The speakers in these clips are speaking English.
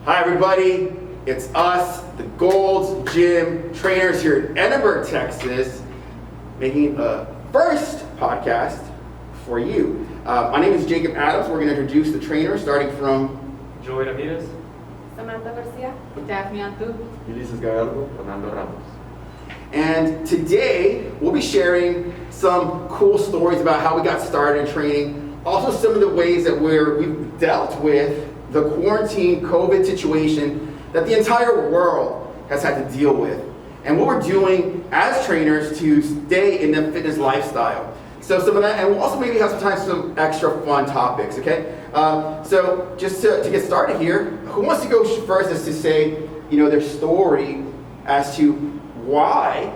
Hi everybody, it's us, the Gold's Gym trainers here in Edinburgh, Texas, making a first podcast for you. My name is Jacob Adams. We're going to introduce the trainers starting from Joey Ramirez. Samantha Garcia. Daphne Antu. Ulises Gallardo. Fernando Ramos. And today we'll be sharing some cool stories about how we got started in training, also some of the ways that we've dealt with the quarantine COVID situation that the entire world has had to deal with, and what we're doing as trainers to stay in the fitness lifestyle. So some of that, and we'll also maybe have sometimes some extra fun topics, okay? So just to get started here, who wants to go first as to say, their story as to why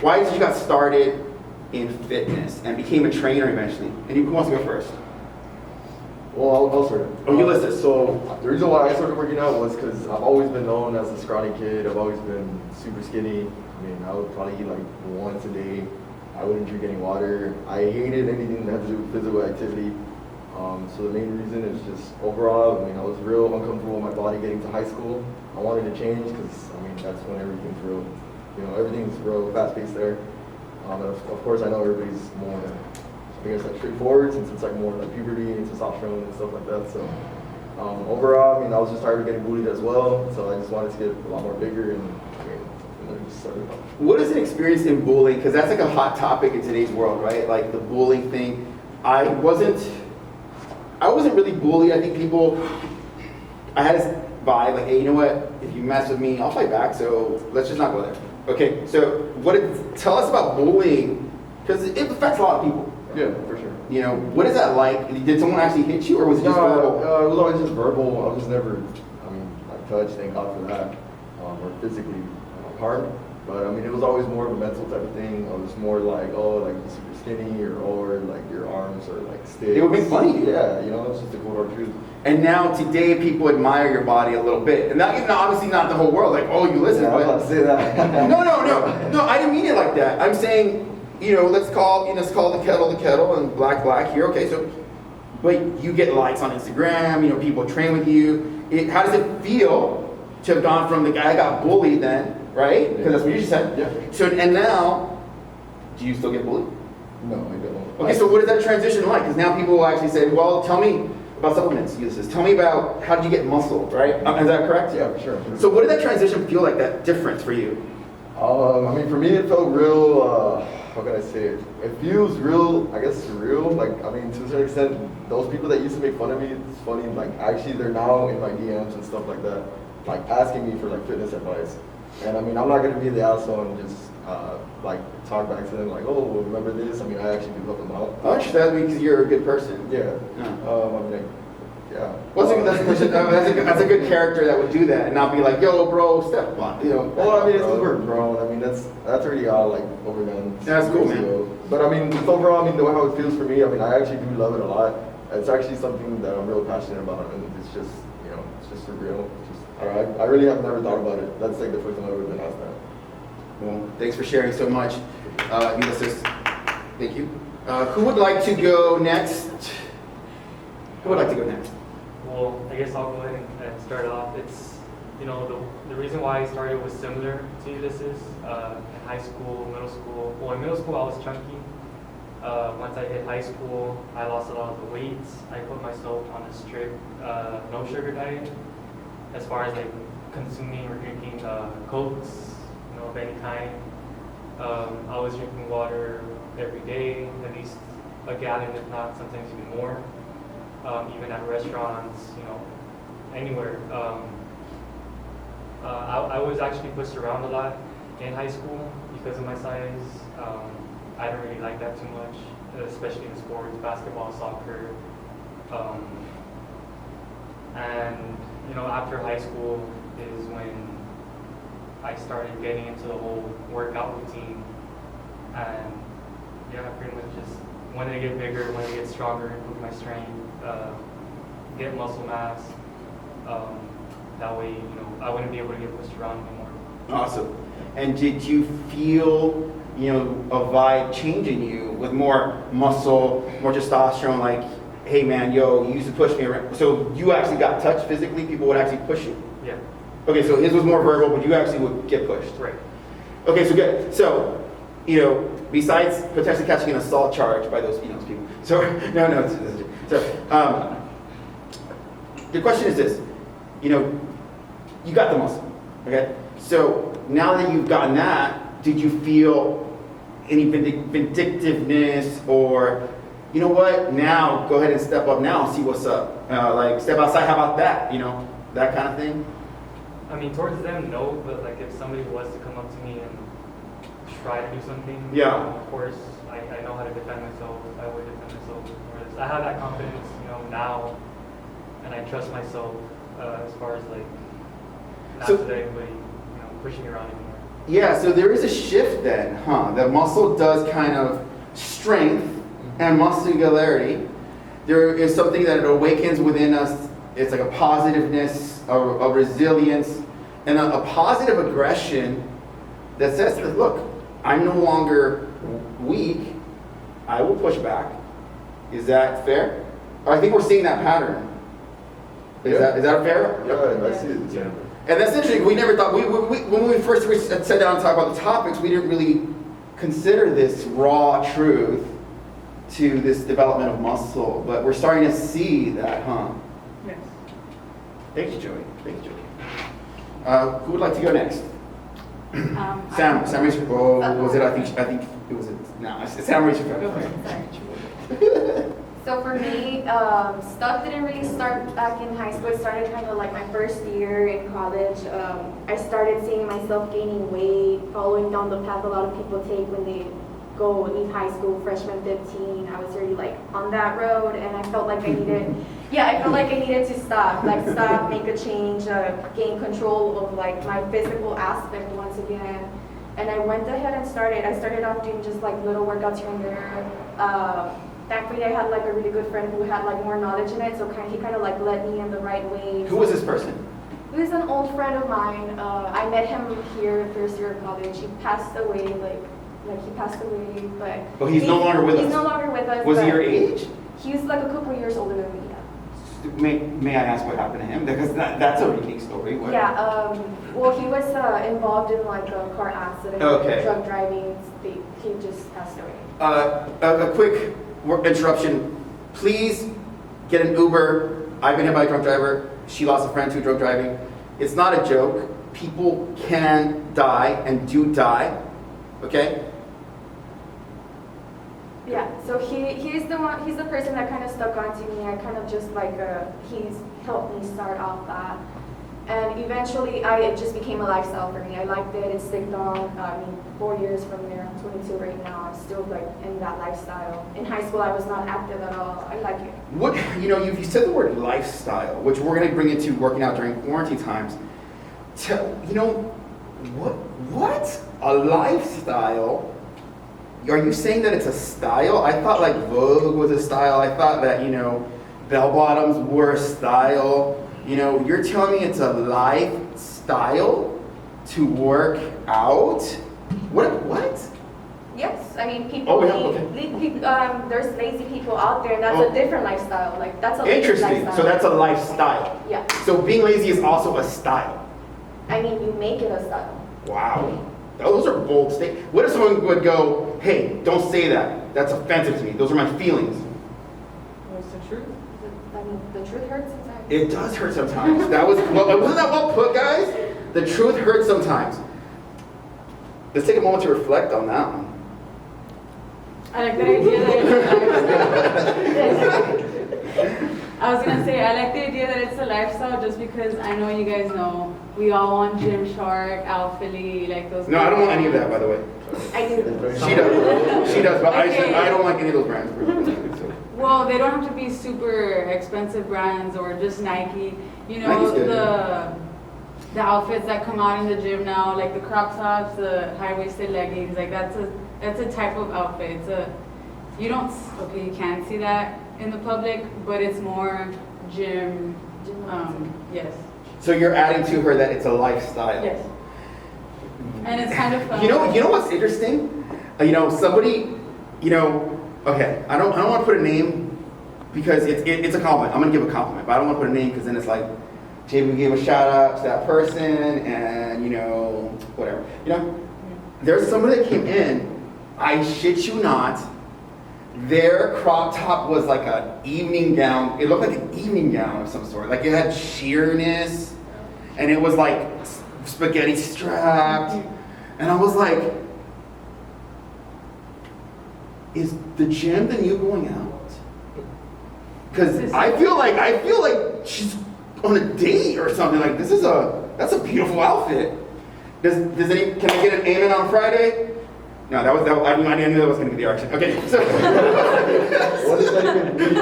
did you got started in fitness and became a trainer eventually? And who wants to go first? Well, I'll start. Oh, you listed. So the reason why I started working out was because I've always been known as a scrawny kid. I've always been super skinny. I mean, I would probably eat like once a day. I wouldn't drink any water. I hated anything that had to do with physical activity. So the main reason is just overall, I was real uncomfortable with my body getting to high school. I wanted to change because, that's when everything's real, everything's real fast-paced there. And of course, I know everybody's more, like straightforward since it's like more like puberty and testosterone and stuff like that. So overall, I was just tired of getting bullied as well. So I just wanted to get a lot more bigger and then just started off. What is an experience in bullying? Because that's like a hot topic in today's world, right? Like the bullying thing. I wasn't really bullied. I think I had this vibe like, hey, you know what? If you mess with me, I'll fight back. So let's just not go there. Okay. So tell us about bullying, because it affects a lot of people. Yeah, for sure. What is that like? Did someone actually hit you, or was it just verbal? It was always just verbal. I was just never, like touched, thank God for that, or physically harmed. But it was always more of a mental type of thing. It was more like, you're super skinny, or like your arms are like stiff. They would make fun of you. Yeah, it's just the cold hard truth. And now today, people admire your body a little bit, and obviously not the whole world. Like, oh, you listen. Yeah, I was about to say that. No. I didn't mean it like that. I'm saying, let's call the kettle and black here. Okay, so, but you get likes on Instagram. People train with you. How does it feel to have gone from the guy that got bullied then, right? Because that's what you just said. Yeah. So, and now, do you still get bullied? No, I don't. Okay, so what is that transition like? Because now people will actually say, well, tell me about supplements, uses. Tell me about how did you get muscle, right? Is that correct? Yeah, for sure. So what did that transition feel like, that difference for you? For me, it felt real, how can I say it? It feels real, I guess surreal. To a certain extent, those people that used to make fun of me, it's funny, actually they're now in my DMs and stuff like that, asking me for fitness advice. And I'm not going to be the asshole and just talk back to them oh, remember this? I actually do help them out. Oh, that because you're a good person. Yeah. Yeah. Well, that's a good character that would do that and not be like, yo, bro, step on, Well, it's because we're grown. That's already all overdone. That's cool, man. But just overall, the way how it feels for me, I actually do love it a lot. It's actually something that I'm real passionate about, and it's just, it's just surreal. I really have never thought about it. That's the first time I've ever been asked that. Well, thanks for sharing so much, Ulysses. Thank you. Who would like to go next? Well, I guess I'll go ahead and start off. It's, the reason why I started was similar to Ulysses. In high school, middle school. Well, in middle school I was chunky. Once I hit high school, I lost a lot of the weight. I put myself on a strict no sugar diet, as far as consuming or drinking Cokes, of any kind. I was drinking water every day, at least a gallon, if not sometimes even more. Even at restaurants, anywhere. I was actually pushed around a lot in high school because of my size. I don't really like that too much, especially in sports, basketball, soccer. And after high school is when I started getting into the whole workout routine, and pretty much just wanted to get bigger, wanted to get stronger, improve my strength, get muscle mass. That way, I wouldn't be able to get pushed around anymore. Awesome. And did you feel, a vibe changing you with more muscle, more testosterone? hey man, yo, you used to push me around. So you actually got touched physically? People would actually push you? Yeah, Okay, so his was more verbal, but you actually would get pushed. right. Okay, so good. So, you know, besides potentially catching an assault charge by those, people. So, no. So, the question is this. You know, you got the muscle, okay? So now that you've gotten that, did you feel any vindictiveness or, you know what, now go ahead and step up now and see what's up? Like, step outside, how about that? You know, that kind of thing? I mean, towards them, no, but like if somebody was to come up to me and try to do something, Yeah. of course, I know how to defend myself. I would defend myself. Whereas I have that confidence, now, and I trust myself as far as like not So- to let anybody, push me around anymore. Yeah, so there is a shift then, huh? The muscle does kind of strength and muscularity. There is something that it awakens within us. It's like a positiveness, a resilience, and a positive aggression that says, look, I'm no longer weak. I will push back. Is that fair? I think we're seeing that pattern. Is that fair? Yeah, I see it. Yeah. And that's interesting. We never thought, when we first sat down and talked about the topics, we didn't really consider this raw truth to this development of muscle. But we're starting to see that, huh? Yes. Thank you, Joey. Thank you, Joey. Who would like to go next? Sam raised your, was it? I think it was Sam raised your hand. So for me, stuff didn't really start back in high school. It started kind of like my first year in college. I started seeing myself gaining weight, following down the path a lot of people take when they leave high school, freshman 15. I was already like on that road, and I felt like I needed to stop, make a change, gain control of like my physical aspect once again. And I went ahead and I started off doing just like little workouts here and there. Thankfully, I had like a really good friend who had like more knowledge in it, so he kind of like led me in the right way. Who was this person? He was an old friend of mine. I met him here first year of college. He passed away, he passed away, but Oh, he's no longer with us. He's no longer with us. Was he but your age? He was like a couple years older than me. May I ask what happened to him? Because that's a unique story. What? Yeah. Well, he was involved in like a car accident, Okay. drug driving. He just passed away. A quick interruption. Please get an Uber. I've been hit by a drunk driver. She lost a friend to drunk driving. It's not a joke. People can die and do die. Okay? Yeah, so he's the person that kind of stuck onto me. I kind of just he's helped me start off that. And eventually it just became a lifestyle for me. I liked it, it sticked on. 4 years from there, I'm 22 right now, I'm still in that lifestyle. In high school I was not active at all. I like it. What, you said the word lifestyle, which we're going to bring into working out during quarantine times. What? A lifestyle? Are you saying that it's a style? I thought like Vogue was a style. I thought that, bell bottoms were a style. You're telling me it's a lifestyle to work out? What? Yes, people. Oh, yeah, okay. There's lazy people out there. That's a different lifestyle. That's a lazy Interesting. lifestyle. So that's a lifestyle. Yeah. So being lazy is also a style. You make it a style. Wow. Those are bold statements. What if someone would go, hey, don't say that. That's offensive to me. Those are my feelings. What's the truth? The truth hurts sometimes. It does hurt sometimes. Wasn't that well put, guys? The truth hurts sometimes. Let's take a moment to reflect on that one. I like the idea that I was gonna say, I like the idea that it's a lifestyle just because I know you guys know we all want Gymshark, Alphalete, like those. No, I don't want any of that, by the way. I do. She does, but Okay. I don't like any of those brands. So. Well, they don't have to be super expensive brands or just Nike. Nike's good. The outfits that come out in the gym now, like the crop tops, the high-waisted leggings, like that's a type of outfit. You can't see that in the public, but it's more gym. Yes. So you're adding to her that it's a lifestyle. Yes. And it's kind of fun. You know what's interesting? Somebody, okay, I don't want to put a name because it's a compliment. I'm gonna give a compliment, but I don't want to put a name because then it's like, JB gave a shout out to that person, and you know, whatever. You know, there's somebody that came in. I shit you not. Their crop top was like an evening gown. It looked like an evening gown of some sort. Like it had sheerness, and it was like spaghetti strapped. And I was like, is the gym the new going out? Because I feel like she's on a date or something. Like that's a beautiful outfit. Can I get an amen on Friday? No, I knew that was going to be the reaction. Okay, so. What does that even mean?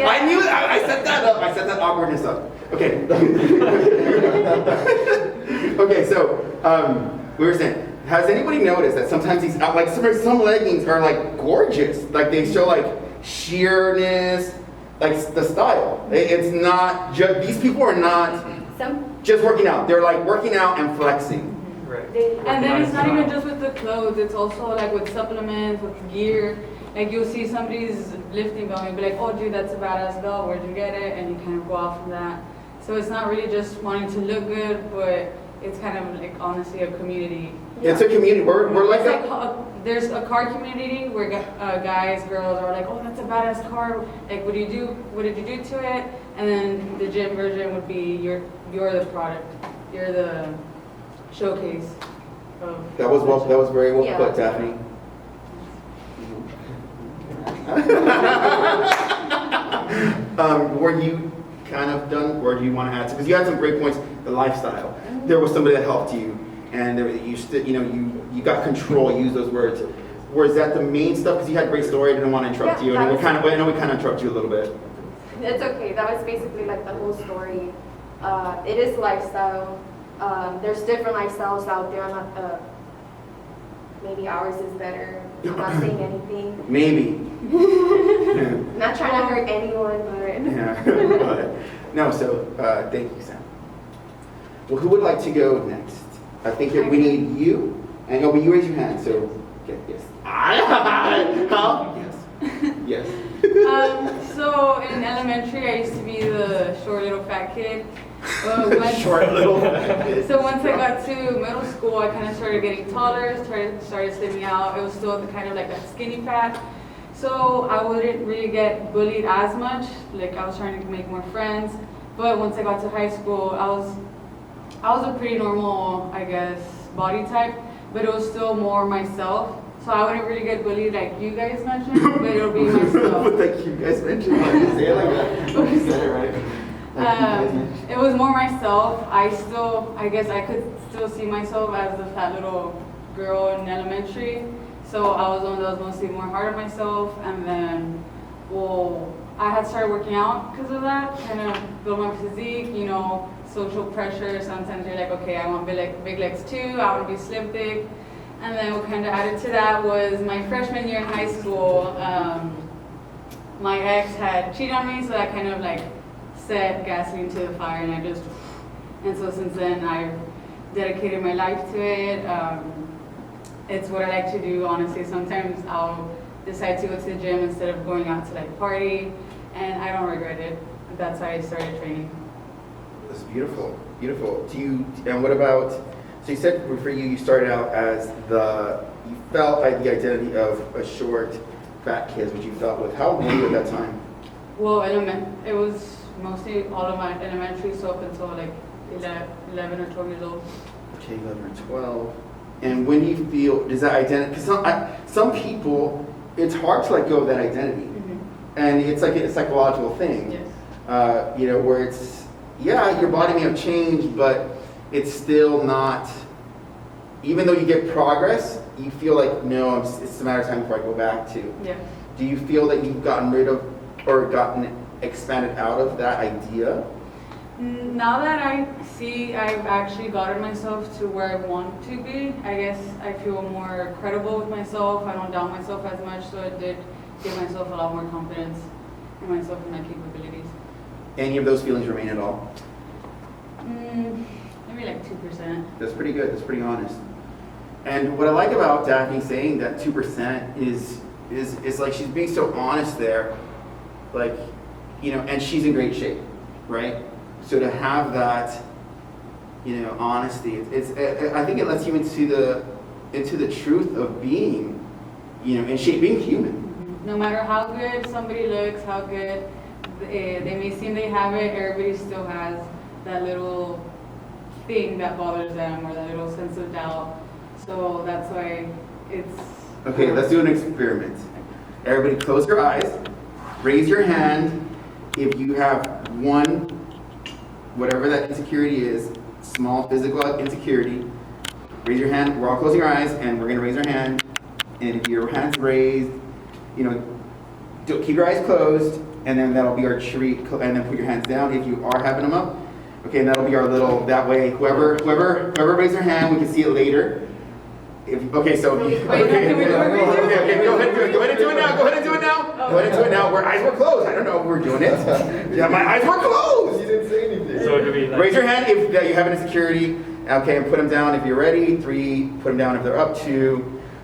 I knew that. I set that up. I set that awkwardness up. Okay. Okay, so we were saying, has anybody noticed that sometimes these, like some leggings are like gorgeous, like they show like sheerness, like the style. It's not just, these people are not Some just working out. They're like working out and flexing. Right. And then it's not even just with the clothes, it's also like with supplements, with gear. Like you'll see somebody's lifting belt and be like, oh dude, that's a badass belt, where'd you get it? And you kind of go off of that. So it's not really just wanting to look good, but it's kind of like honestly a community. It's a community. We're like It's there's a car community where guys, girls are like, oh, that's a badass car. Like, what did you do to it? And then the gym version would be you're the product. You're the showcase of. That was very well Yeah. put, Daphne. Were you kind of done, or do you want to add to? Because you had some great points. The lifestyle. There was somebody that helped you, and you got control. You used those words. Was that the main stuff? Because you had a great story. I didn't want to interrupt Yeah, you. And that we was- kind of interrupted you a little bit. It's okay. That was basically like the whole story. It is lifestyle. There's different lifestyles out there. I'm not, maybe ours is better. I'm not saying anything. Maybe. I'm not trying to hurt anyone, but Yeah. But, no. So thank you, Sam. Well, who would like to go next? I think that we need you. And but you raise your hand. So okay, yes. Huh? Yes. Yes. So in elementary, I used to be the short little fat kid. Short little. So once I got to middle school, I kind of started getting taller, started slimming out. It was still kind of like that skinny fat. So I wouldn't really get bullied as much. Like I was trying to make more friends. But once I got to high school, I was a pretty normal, I guess, body type, but it was still more myself. So I wouldn't really get bullied like you guys mentioned, but it'll be myself. Like you guys mentioned, why did you say it like that? You said it right. Like you guys mentioned. It was more myself. I guess I could still see myself as the fat little girl in elementary. So I was one that was mostly more hard on myself. And then, I had started working out because of that, kind of build my physique, social pressure. Sometimes you're like, okay, I want big legs too. I want to be slim thick. And then what kind of added to that was my freshman year in high school. My ex had cheated on me, so that kind of like set gasoline to the fire, and so since then I've dedicated my life to it. It's what I like to do, honestly. Sometimes I'll decide to go to the gym instead of going out to like party, and I don't regret it. That's why I started training. That's beautiful, beautiful. And what about, so you said for you started out as you felt like the identity of a short, fat kid, which you felt with. How old were you at that time? Well, it was mostly all of my elementary, so up until like 11 or 12 years old. Okay, 11 or 12. And when do you feel, does that identity, because some people, it's hard to let go of that identity. Mm-hmm. And it's like a psychological thing. Yes. Where it's, your body may have changed, but it's still not, even though you get progress, you feel like, no, it's a matter of time before I go back to. Yeah. Do you feel that you've gotten rid of, or gotten expanded out of that idea? Now that I see I've actually gotten myself to where I want to be, I guess I feel more credible with myself. I don't doubt myself as much, so it did give myself a lot more confidence in myself and my capabilities. Any of those feelings remain at all? Maybe like 2%. That's pretty good. That's pretty honest. And what I like about Daphne saying that 2% is like she's being so honest there. like, you know, and she's in great shape, right? So to have that, you know, honesty, I think it lets you into the truth of being, you know, in shape, being human. No matter how good somebody looks, how good they may seem they have it, everybody still has that little thing that bothers them or that little sense of doubt. So that's why it's... Okay, let's do an experiment. Everybody close your eyes, raise your hand if you have one, whatever that insecurity is, small physical insecurity. Raise your hand, we're all closing our eyes, and we're gonna raise our hand. And if your hand's raised, you know, keep your eyes closed, and then that'll be our treat, and then put your hands down if you are having them up. Okay, and that'll be our little, that way, whoever raised their hand, we can see it later. Okay, so Wait, okay, can we do it? okay, go ahead and do it. Go ahead and do it now. Go ahead and do it now. Go ahead and do it now. Our eyes were closed. I don't know if we're doing it. Yeah, my eyes were You closed. didn't say anything. So do we like, Raise your hand if you have an insecurity. Okay, and put them down if you're ready. 3, put them down if they're up. 2,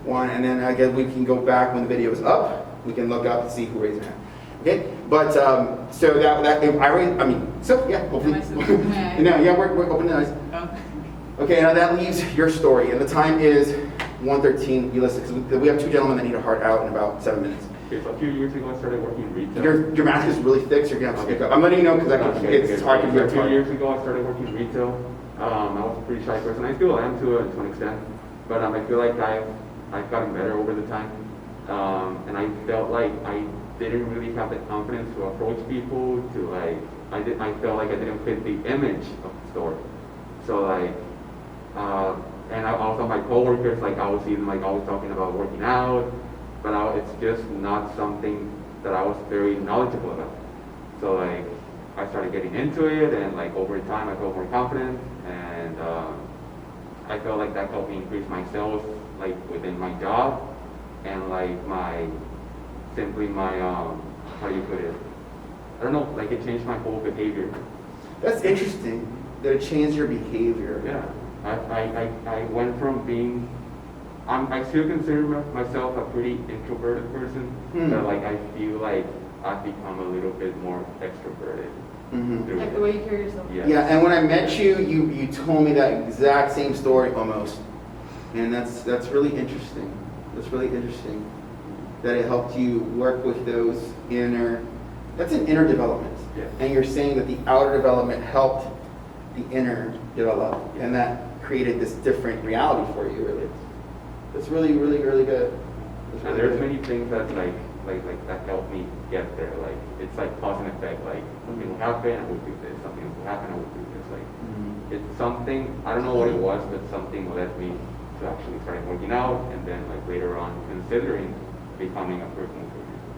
1, and then again we can go back when the video is up. We can look up and see who raised their hand. Okay, but so that if I raise, I mean, so yeah, hopefully. Yeah, we're opening the eyes. Okay, now that leaves your story, and the time is 1:13. You listen, because we have 2 gentlemen that need a heart out in about 7 minutes. Okay, so a few years ago, I started working in retail. Your mask is really thick, so you're gonna have to speak up. I'm letting you know because it's hard to hear. A few years ago, I started working in retail. I was a pretty shy person. I still am to an extent, but I feel like I've gotten better over the time, and I felt like I didn't really have the confidence to approach people. I felt like I didn't fit the image of the store. So and I also my coworkers, like I was even like always talking about working out, but it's just not something that I was very knowledgeable about. So I started getting into it, and over time I felt more confident, and I felt like that helped me increase my sales within my job, and my how do you put it? I don't know, it changed my whole behavior. That's interesting that it changed your behavior. Yeah, I went from being, I still consider myself a pretty introverted person, but I feel like I've become a little bit more extroverted. Mm-hmm. Like the way you carry yourself. Yeah. Yeah, and when I met you, you told me that exact same story almost, and that's really interesting. That's really interesting that it helped you work with those inner. That's an inner development. Yeah. And you're saying that the outer development helped the inner develop, and that created this different reality for you. Really, that's really, really, really good. That's And really there's good. many things that that helped me get there. It's cause and effect. Something will happen, I will do this. Something will happen, I will do this. Mhm. It's something, I don't know what it was, but something led me to actually start working out, and then later on considering becoming a personal trainer.